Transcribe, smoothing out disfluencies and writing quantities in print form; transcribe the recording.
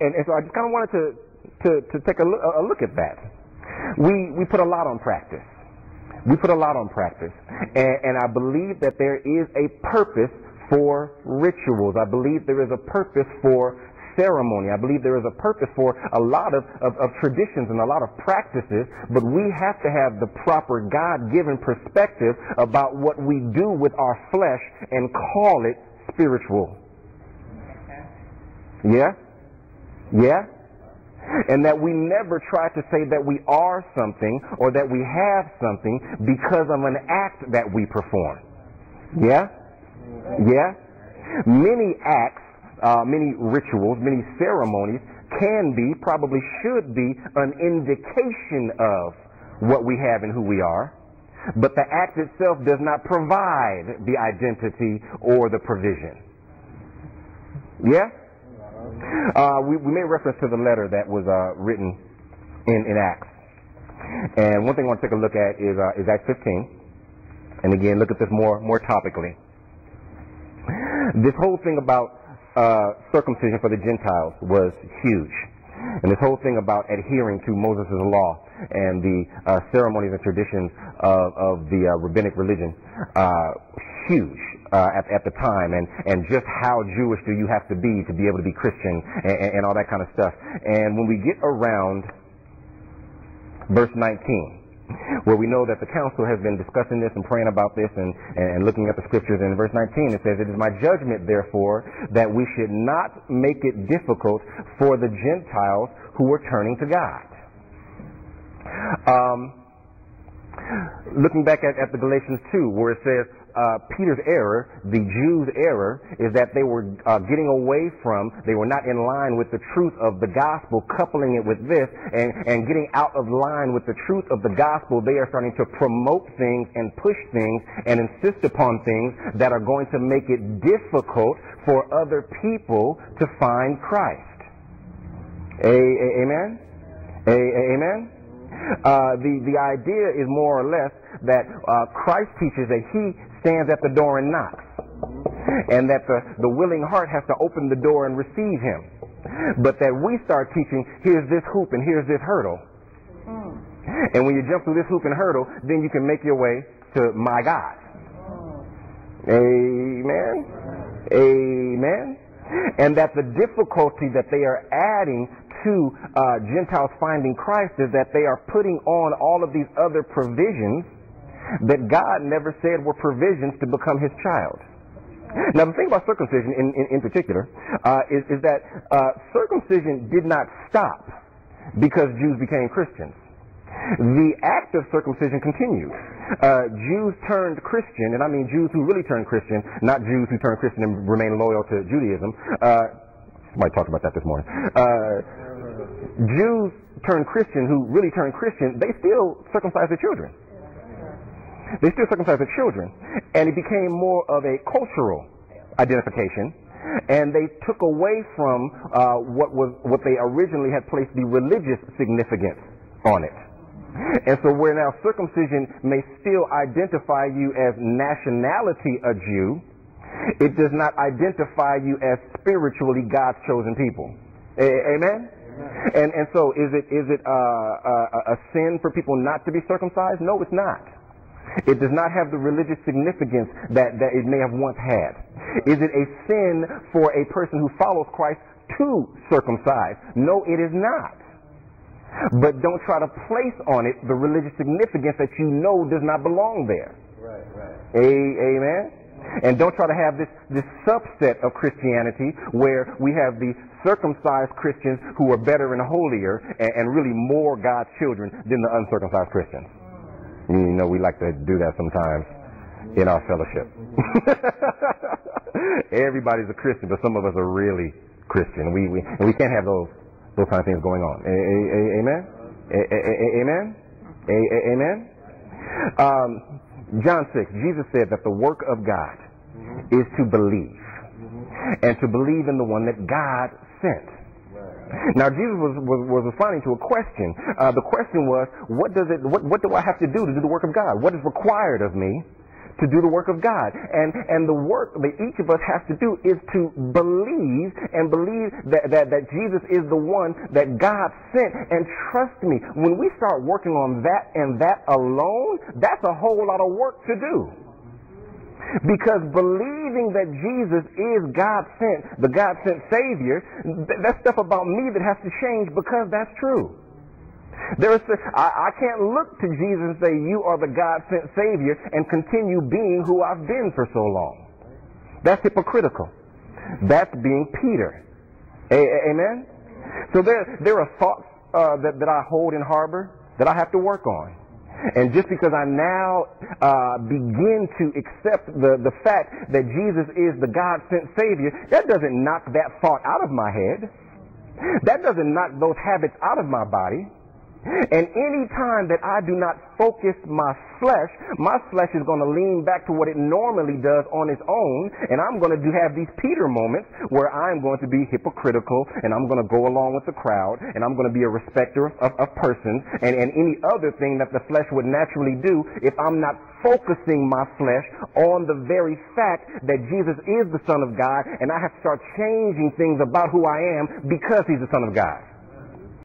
And so I just kind of wanted to take a look at that. We put a lot on practice. We put a lot on practice. And I believe that there is a purpose for rituals. I believe there is a purpose for ceremony. I believe there is a purpose for a lot of traditions and a lot of practices, but we have to have the proper God-given perspective about what we do with our flesh and call it spiritual. Yeah? Yeah? And that we never try to say that we are something or that we have something because of an act that we perform. Yeah? Yeah? Many acts, many rituals, many ceremonies can be, probably should be, an indication of what we have and who we are. But the act itself does not provide the identity or the provision. Yeah? We made reference to the letter that was written in Acts. And one thing I want to take a look at is Acts 15. And again, look at this more topically. This whole thing about circumcision for the Gentiles was huge. And this whole thing about adhering to Moses' law and the ceremonies and traditions of the rabbinic religion, huge at the time, and just how Jewish do you have to be able to be Christian and all that kind of stuff. And when we get around verse 19, where we know that the council has been discussing this and praying about this and looking at the scriptures, in verse 19 it says, "It is my judgment, therefore, that we should not make it difficult for the Gentiles who are turning to God." Looking back at the Galatians 2, where it says Peter's error, the Jews' error, is that they were getting away from, they were not in line with the truth of the gospel, coupling it with this, and getting out of line with the truth of the gospel. They are starting to promote things and push things and insist upon things that are going to make it difficult for other people to find Christ. Amen? Amen? The idea is more or less that Christ teaches that he stands at the door and knocks, and that the willing heart has to open the door and receive him. But that we start teaching, here's this hoop and here's this hurdle. And when you jump through this hoop and hurdle, then you can make your way to my God. Amen? Amen? And that the difficulty that they are adding to Gentiles finding Christ is that they are putting on all of these other provisions that God never said were provisions to become his child. Now, the thing about circumcision in particular is that circumcision did not stop because Jews became Christians. The act of circumcision continued. Jews turned Christian, and I mean Jews who really turned Christian, not Jews who turned Christian and remain loyal to Judaism. Somebody talked about that this morning. Jews turned Christian who really turned Christian, they still circumcise their children. They still circumcise their children. And it became more of a cultural identification, and they took away from what they originally had placed the religious significance on it. And so where now circumcision may still identify you as nationality a Jew, it does not identify you as spiritually God's chosen people. Amen? And so is it a sin for people not to be circumcised? No, it's not. It does not have the religious significance that it may have once had. Is it a sin for a person who follows Christ to circumcise? No, it is not. But don't try to place on it the religious significance that you know does not belong there. Right. Amen? And don't try to have this subset of Christianity where we have the circumcised Christians who are better and holier and really more God's children than the uncircumcised Christians. You know, we like to do that sometimes in our fellowship. Everybody's a Christian, but some of us are really Christian. We can't have those kind of things going on. Amen? Amen? Amen? John 6, Jesus said that the work of God is to believe, and to believe in the one that God sent. Now Jesus was responding to a question. The question was, what do I have to do the work of God? What is required of me to do the work of God. And the work that each of us has to do is to believe and believe that Jesus is the one that God sent. And trust me, when we start working on that and that alone, that's a whole lot of work to do. Because believing that Jesus is God sent, the God sent Savior, that's stuff about me that has to change because that's true. I can't look to Jesus and say, you are the God sent Savior, and continue being who I've been for so long. That's hypocritical. That's being Peter. Amen? So there are thoughts that I hold and harbor that I have to work on. And just because I now begin to accept the fact that Jesus is the God-sent Savior, that doesn't knock that thought out of my head. That doesn't knock those habits out of my body. And any time that I do not focus my flesh is going to lean back to what it normally does on its own, and I'm going to have these Peter moments where I'm going to be hypocritical, and I'm going to go along with the crowd, and I'm going to be a respecter of persons, and any other thing that the flesh would naturally do if I'm not focusing my flesh on the very fact that Jesus is the Son of God, and I have to start changing things about who I am because He's the Son of God.